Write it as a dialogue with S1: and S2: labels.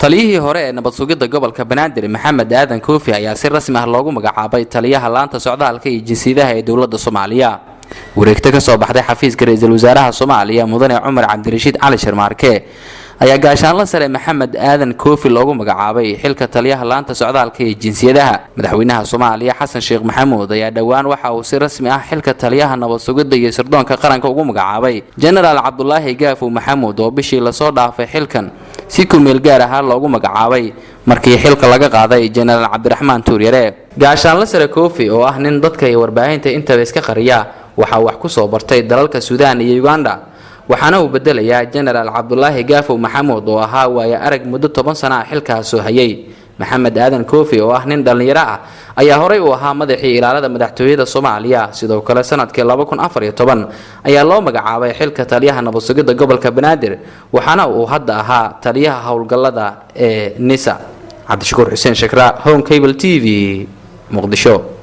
S1: taliyihii hore ee nabad sugidda gobolka Banaadir Maxamed Aadan Koofi ayaa si rasmi ah loogu magacaabay taliyaha laanta socdaalka iyo jinsiyadaha ee dowladda Soomaaliya. wareegta ka soo baxday xafiiska ra'iisul wasaaraha Soomaaliya Mudane Cumar Cabdirashiid Cali Sharmaarke ayaa gaashaanle sare Maxamed Aadan Koofi loogu magacaabay xilka taliyaha laanta socdaalka iyo jinsiyadaha. madaxweynaha Soomaaliya Xasan Sheekh Maxamuud ayaa dhawaan waxa uu si rasmi ah xilka taliyaha nabad sugidda iyo sirdoonka qaranka ugu magacaabay General Cabdullaahi Gaafo Maxamuud oo bishii la soo dhaafay xilkan si ku meel gaar ah loogu magacaabay markii xilka laga qaaday General Cabdiraxmaan Tuuryare. gaashaanle sare Koofi oo ah nin dadka iyo warbaahinta inta iska qariya waxa wax ku soo bartay dalalka Suudaan iyo Uganda, waxaana uu bedelayaa General Cabdullaahi Gaafo Maxamuud oo ahaa waaya arag muddo 10 sano ah xilkaas soo hayay. Maxamed Aadan Koofi oo ah nin dhalinyaro ah ayaa horey u ahaa madaxii ilaalada madaxtooyada Soomaaliya, sidoo kale sanadkii 2014 ayaa loo magacaabay xilka taliyaha nabad sugidda gobolka Banaadir, waxaana uu hadda ahaa taliyaha howlgallada ee NISA. Cabdishakuur Xuseen Shakra, Home Cable TV, Muqdisho.